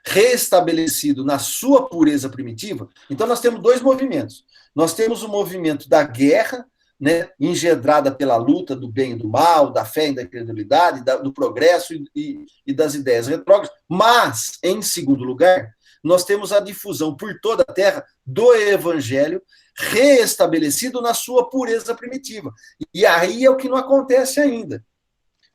restabelecido na sua pureza primitiva. Então, nós temos dois movimentos. Nós temos o movimento da guerra, né, engendrada pela luta do bem e do mal, da fé e da incredulidade, do progresso e das ideias retrógradas. Mas, em segundo lugar, nós temos a difusão por toda a terra do evangelho, restabelecido na sua pureza primitiva. E aí é o que não acontece ainda.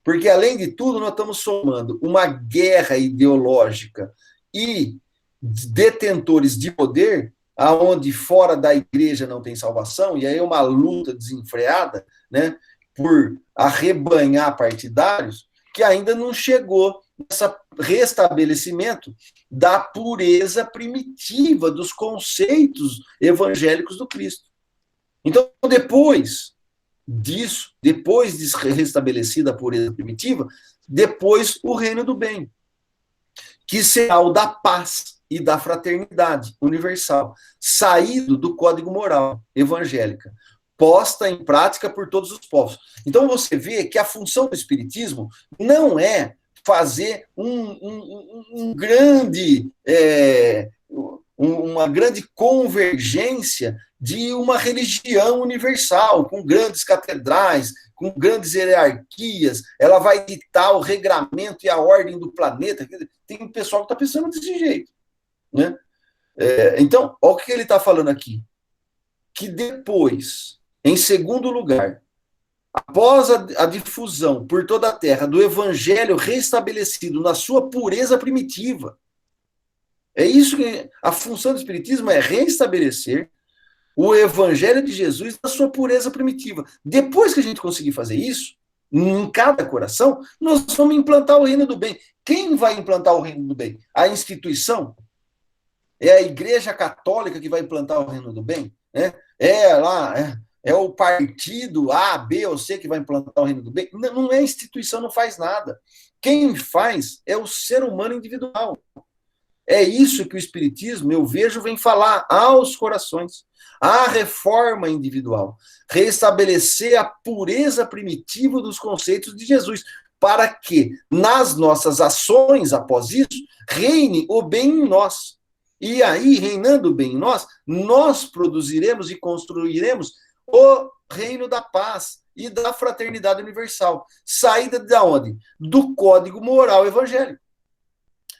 Porque, além de tudo, nós estamos somando uma guerra ideológica e detentores de poder, aonde fora da igreja não tem salvação, e aí é uma luta desenfreada, né, por arrebanhar partidários, que ainda não chegou nesse restabelecimento da pureza primitiva dos conceitos evangélicos do Cristo. Então, depois disso, depois de restabelecida a pureza primitiva, depois o reino do bem, que será o da paz e da fraternidade universal, saído do código moral evangélica, posta em prática por todos os povos. Então você vê que a função do espiritismo não é fazer uma grande convergência de uma religião universal, com grandes catedrais, com grandes hierarquias, ela vai ditar o regramento e a ordem do planeta. Tem um pessoal que está pensando desse jeito. Né? Então, olha o que ele está falando aqui. Que depois, em segundo lugar, após a difusão por toda a terra do evangelho restabelecido na sua pureza primitiva, é isso que a função do espiritismo é restabelecer o evangelho de Jesus na sua pureza primitiva. Depois que a gente conseguir fazer isso, em cada coração, nós vamos implantar o reino do bem. Quem vai implantar o reino do bem? A instituição? É a Igreja Católica que vai implantar o reino do bem? É o partido A, B ou C que vai implantar o reino do bem? Não é a instituição, não faz nada. Quem faz é o ser humano individual. É isso que o Espiritismo, eu vejo, vem falar aos corações. A reforma individual. Restabelecer a pureza primitiva dos conceitos de Jesus, para que, nas nossas ações após isso, reine o bem em nós. E aí, reinando o bem em nós, nós produziremos e construiremos o reino da paz e da fraternidade universal. Saída de onde? Do código moral evangélico.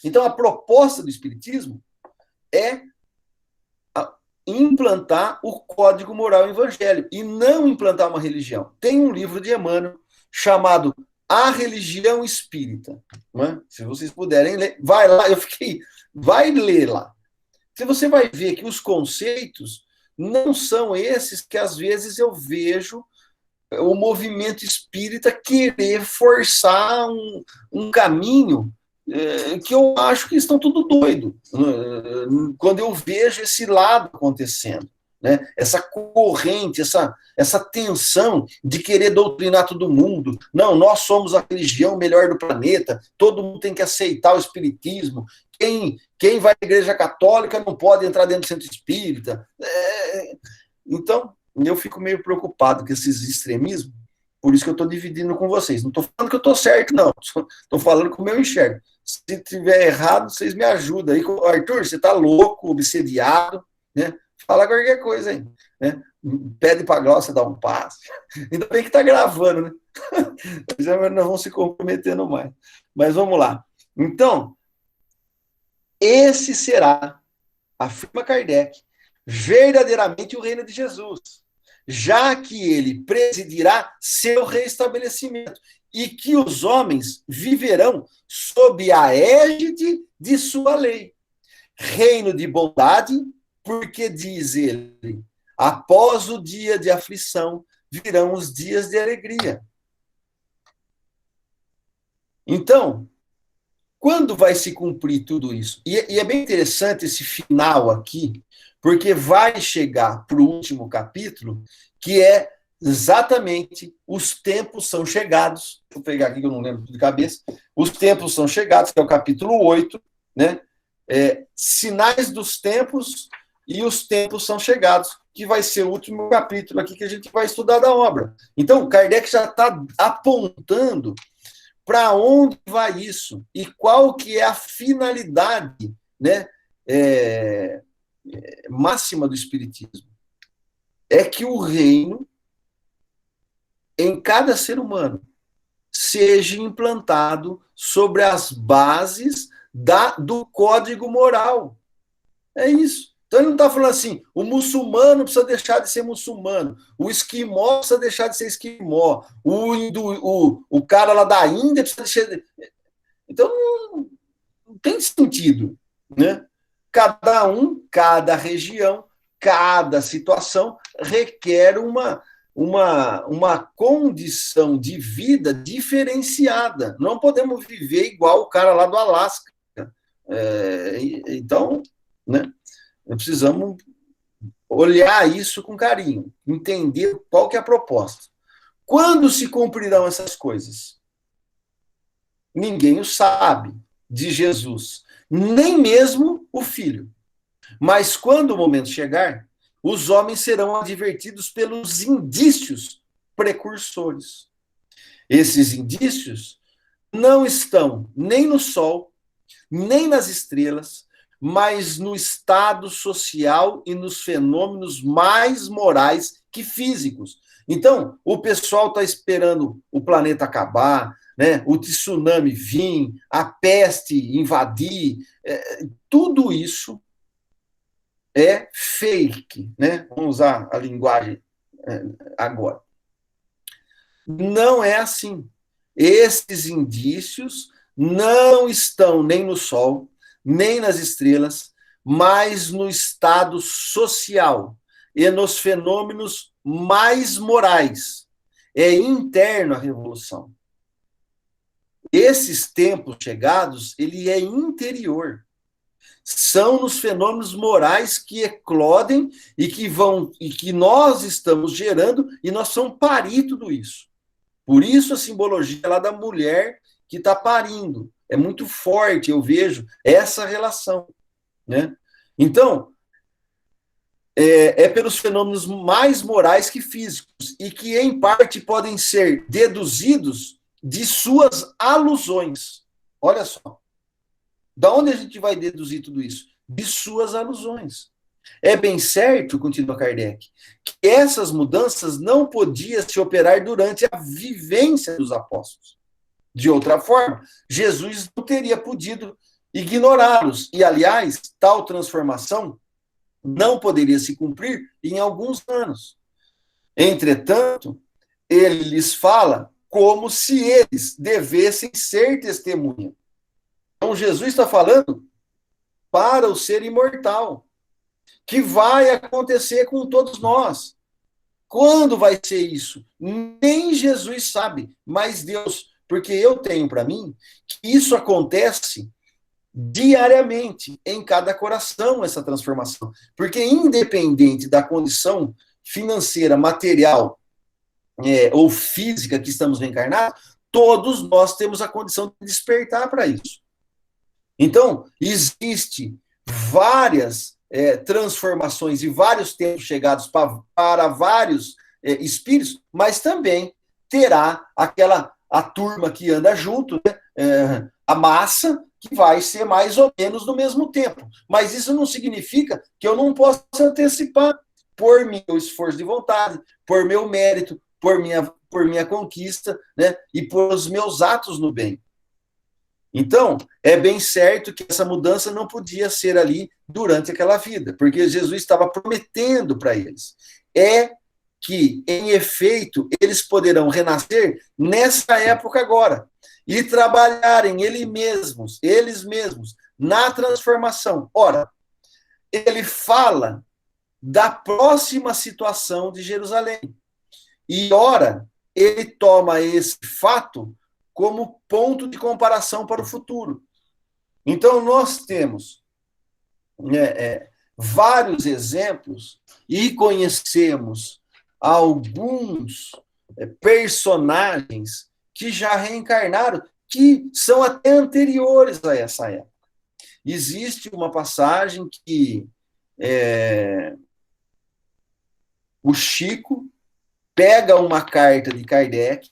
Então, a proposta do Espiritismo é implantar o código moral evangélico e não implantar uma religião. Tem um livro de Emmanuel chamado A Religião Espírita. Né? Se vocês puderem ler, vai lá, vai ler lá. Você vai ver que os conceitos não são esses que às vezes eu vejo o movimento espírita querer forçar um caminho que eu acho que estão tudo doido quando eu vejo esse lado acontecendo, né? Essa corrente, essa tensão de querer doutrinar todo mundo. Não, nós somos a religião melhor do planeta, todo mundo tem que aceitar o espiritismo, quem vai à igreja católica não pode entrar dentro do centro espírita. Então, eu fico meio preocupado com esses extremismos, por isso que eu estou dividindo com vocês. Não estou falando que eu estou certo, não. Estou falando como eu enxergo. Se tiver errado, vocês me ajudam. Aí, Arthur, você está louco, obsediado, né? Fala qualquer coisa aí. Né? Pede para a Glaucia dar um passe. Ainda bem que está gravando, né? Já não vão se comprometendo mais. Mas vamos lá. Então, esse será, afirma Kardec, verdadeiramente o reino de Jesus, já que ele presidirá seu restabelecimento e que os homens viverão sob a égide de sua lei. Reino de bondade, porque, diz ele, após o dia de aflição, virão os dias de alegria. Então, quando vai se cumprir tudo isso? E é bem interessante esse final aqui, porque vai chegar para o último capítulo, que é exatamente os tempos são chegados. Vou pegar aqui que eu não lembro de cabeça. Os tempos são chegados, que é o capítulo 8, né? Sinais dos tempos e os tempos são chegados, que vai ser o último capítulo aqui que a gente vai estudar da obra. Então, Kardec já está apontando para onde vai isso e qual que é a finalidade, né, máxima do Espiritismo. É que o reino, em cada ser humano, seja implantado sobre as bases do código moral. É isso. Então ele não está falando assim, o muçulmano precisa deixar de ser muçulmano, o esquimó precisa deixar de ser esquimó, o cara lá da Índia precisa deixar de... Então não tem sentido, né? Cada região, cada situação requer uma condição de vida diferenciada. Não podemos viver igual o cara lá do Alasca. Então, né? Precisamos olhar isso com carinho, entender qual que é a proposta. Quando se cumprirão essas coisas? Ninguém o sabe de Jesus, nem mesmo o Filho. Mas quando o momento chegar, os homens serão advertidos pelos indícios precursores. Esses indícios não estão nem no Sol, nem nas estrelas, mas no estado social e nos fenômenos mais morais que físicos. Então, o pessoal está esperando o planeta acabar, né? O tsunami vir, a peste invadir, tudo isso é fake, né? Vamos usar a linguagem agora. Não é assim. Esses indícios não estão nem no Sol, nem nas estrelas, mas no estado social e nos fenômenos mais morais. É interno a revolução. Esses tempos chegados, ele é interior. São nos fenômenos morais que eclodem e que nós estamos gerando, e nós somos parir tudo isso. Por isso a simbologia lá da mulher que está parindo. É muito forte, eu vejo essa relação, né? Então, é pelos fenômenos mais morais que físicos, e que, em parte, podem ser deduzidos de suas alusões. Olha só. Da onde a gente vai deduzir tudo isso? De suas alusões. É bem certo, continua Kardec, que essas mudanças não podiam se operar durante a vivência dos apóstolos. De outra forma, Jesus não teria podido ignorá-los. E, aliás, tal transformação não poderia se cumprir em alguns anos. Entretanto, ele lhes fala como se eles devessem ser testemunha. Então, Jesus está falando para o ser imortal, que vai acontecer com todos nós. Quando vai ser isso? Nem Jesus sabe, mas Deus, porque eu tenho para mim que isso acontece diariamente em cada coração, essa transformação. Porque independente da condição financeira, material ou física que estamos reencarnados, todos nós temos a condição de despertar para isso. Então, existe várias transformações e vários tempos chegados para vários espíritos, mas também terá a turma que anda junto, né? A massa, que vai ser mais ou menos no mesmo tempo. Mas isso não significa que eu não possa antecipar por meu esforço de vontade, por meu mérito, por minha conquista, né? E por os meus atos no bem. Então, é bem certo que essa mudança não podia ser ali durante aquela vida, porque Jesus estava prometendo para eles. É que, em efeito, eles poderão renascer nessa época agora e trabalharem eles mesmos, na transformação. Ora, ele fala da próxima situação de Jerusalém. E, ora, ele toma esse fato como ponto de comparação para o futuro. Então, nós temos vários exemplos e conhecemos alguns personagens que já reencarnaram, que são até anteriores a essa época. Existe uma passagem que o Chico pega uma carta de Kardec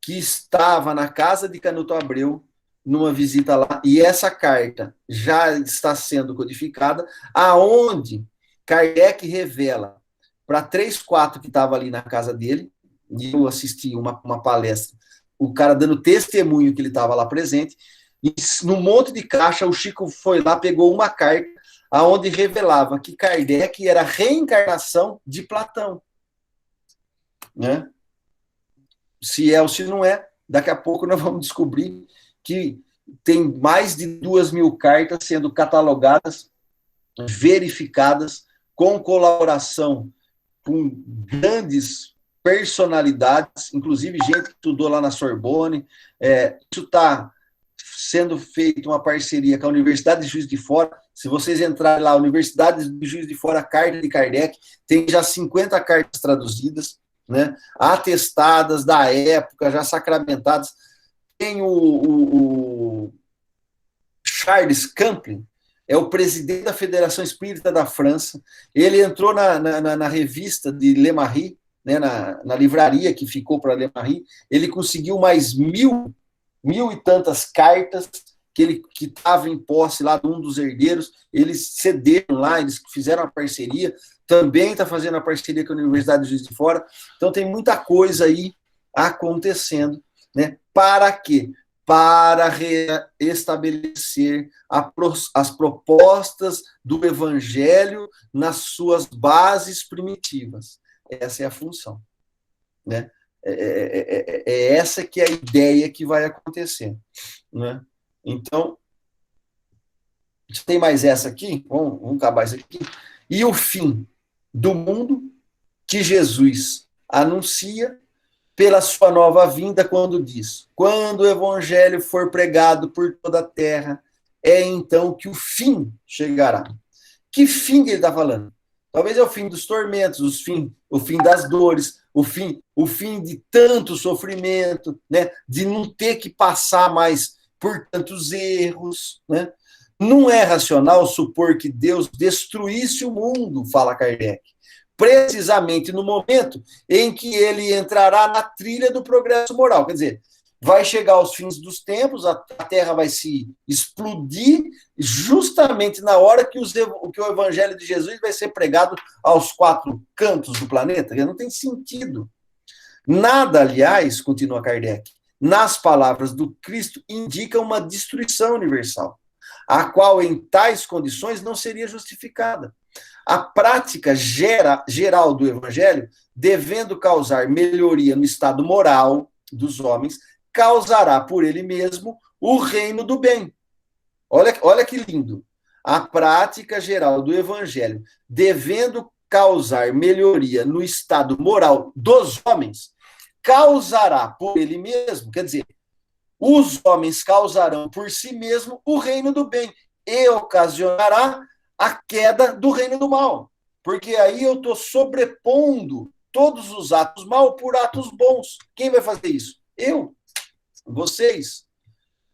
que estava na casa de Canuto Abreu, numa visita lá, e essa carta já está sendo codificada, aonde Kardec revela para 3, 4 que estavam ali na casa dele, e eu assisti uma palestra, o cara dando testemunho que ele estava lá presente, e num monte de caixa, o Chico foi lá, pegou uma carta, aonde revelava que Kardec era a reencarnação de Platão. Né? Se é ou se não é, daqui a pouco nós vamos descobrir que tem mais de 2.000 cartas sendo catalogadas, verificadas, com colaboração com grandes personalidades, inclusive gente que estudou lá na Sorbonne. Isso está sendo feito uma parceria com a Universidade de Juiz de Fora. Se vocês entrarem lá, Universidade de Juiz de Fora, carta de Kardec, tem já 50 cartas traduzidas, né, atestadas da época, já sacramentadas. Tem o Charles Camplin, é o presidente da Federação Espírita da França. Ele entrou na revista de Le Marie, né, na livraria que ficou para Le Marie. Ele conseguiu mais 1.000 e tantas cartas que estava em posse lá de um dos herdeiros. Eles cederam lá, eles fizeram a parceria. Também está fazendo a parceria com a Universidade de Juiz de Fora. Então, tem muita coisa aí acontecendo, né? Para quê? Para reestabelecer as propostas do Evangelho nas suas bases primitivas. Essa é a função. Né? Essa que é a ideia que vai acontecer. Né? Então, tem mais essa aqui? Vamos acabar isso aqui. E o fim do mundo que Jesus anuncia pela sua nova vinda, quando diz: quando o evangelho for pregado por toda a terra, é então que o fim chegará. Que fim que ele está falando? Talvez é o fim dos tormentos, o fim das dores, o fim de tanto sofrimento, né? De não ter que passar mais por tantos erros. Né? Não é racional supor que Deus destruísse o mundo, fala Kardec, precisamente no momento em que ele entrará na trilha do progresso moral. Quer dizer, vai chegar aos fins dos tempos, a Terra vai se explodir justamente na hora que o Evangelho de Jesus vai ser pregado aos 4 cantos do planeta. Não tem sentido. Nada, aliás, continua Kardec, nas palavras do Cristo, indica uma destruição universal, a qual, em tais condições, não seria justificada. A prática geral do Evangelho, devendo causar melhoria no estado moral dos homens, causará por ele mesmo o reino do bem. Olha que lindo. A prática geral do Evangelho, devendo causar melhoria no estado moral dos homens, causará por ele mesmo, quer dizer, os homens causarão por si mesmo o reino do bem e ocasionará a queda do reino do mal. Porque aí eu estou sobrepondo todos os atos mal por atos bons. Quem vai fazer isso? Eu. Vocês.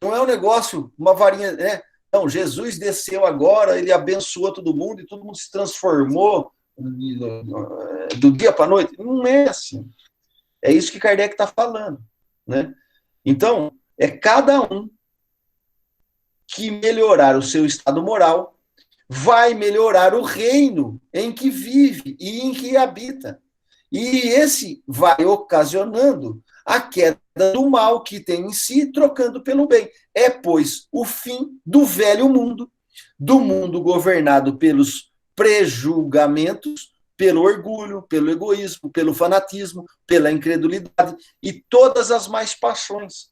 Não é um negócio, uma varinha, né? Não, Jesus desceu agora, ele abençoou todo mundo e todo mundo se transformou do dia para a noite. Não é assim. É isso que Kardec está falando. Né? Então, é cada um que melhorar o seu estado moral vai melhorar o reino em que vive e em que habita. E esse vai ocasionando a queda do mal que tem em si, trocando pelo bem. É, pois, o fim do velho mundo, do mundo governado pelos prejulgamentos, pelo orgulho, pelo egoísmo, pelo fanatismo, pela incredulidade e todas as más paixões,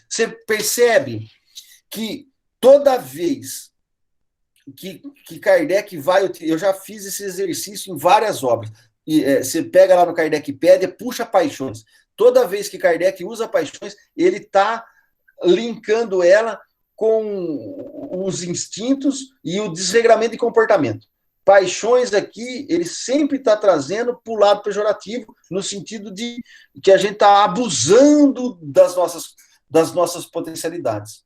Você percebe que toda vez que Kardec vai, eu já fiz esse exercício em várias obras, você pega lá no Kardecpédia, puxa paixões. Toda vez que Kardec usa paixões, ele está linkando ela com os instintos e o desregramento de comportamento. Paixões aqui, ele sempre está trazendo para o lado pejorativo, no sentido de que a gente está abusando das nossas potencialidades.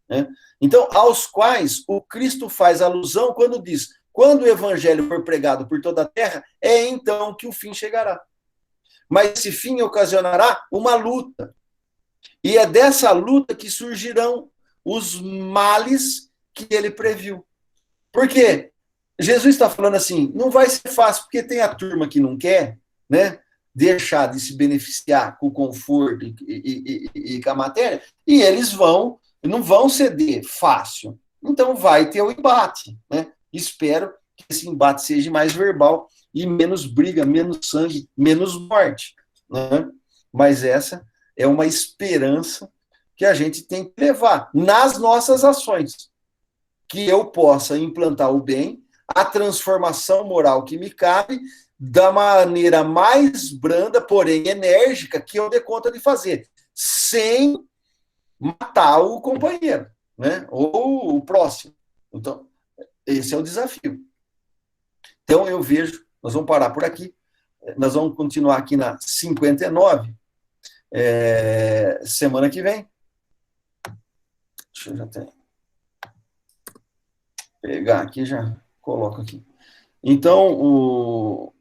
Né? Então, aos quais o Cristo faz alusão quando diz: quando o evangelho for pregado por toda a terra, é então que o fim chegará. Mas esse fim ocasionará uma luta. E é dessa luta que surgirão os males que ele previu. Por quê? Jesus está falando assim, não vai ser fácil, porque tem a turma que não quer, né, deixar de se beneficiar com o conforto e com a matéria, e eles não vão ceder fácil. Então vai ter o embate. Né? Espero que esse embate seja mais verbal e menos briga, menos sangue, menos morte. Né? Mas essa é uma esperança que a gente tem que levar nas nossas ações. Que eu possa implantar o bem, a transformação moral que me cabe, da maneira mais branda, porém enérgica, que eu dê conta de fazer, sem matar o companheiro, né? Ou o próximo. Então, esse é o desafio. Então, eu vejo, nós vamos parar por aqui, nós vamos continuar aqui na 59, semana que vem. Deixa eu já pegar aqui, já coloco aqui. Então,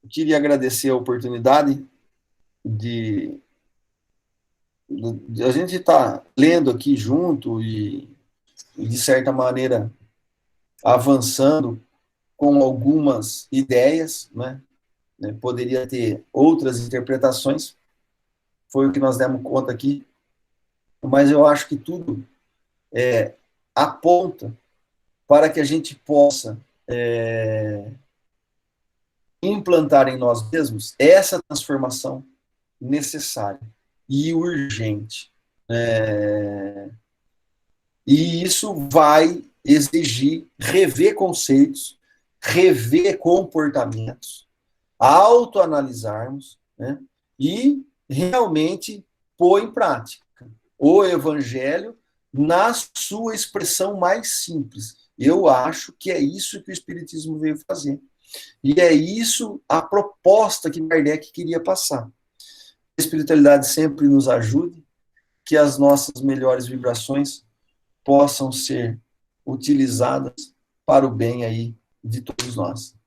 eu queria agradecer a oportunidade de a gente estar lendo aqui junto e, de certa maneira, avançando com algumas ideias, né? Poderia ter outras interpretações, foi o que nós demos conta aqui, mas eu acho que tudo aponta para que a gente possa implantar em nós mesmos essa transformação necessária e urgente. E isso vai exigir rever conceitos, rever comportamentos, autoanalisarmos, né? E realmente pôr em prática o evangelho na sua expressão mais simples. Eu acho que é isso que o Espiritismo veio fazer. E é isso a proposta que Kardec queria passar. A espiritualidade sempre nos ajude, que as nossas melhores vibrações possam ser utilizadas para o bem aí de todos nós.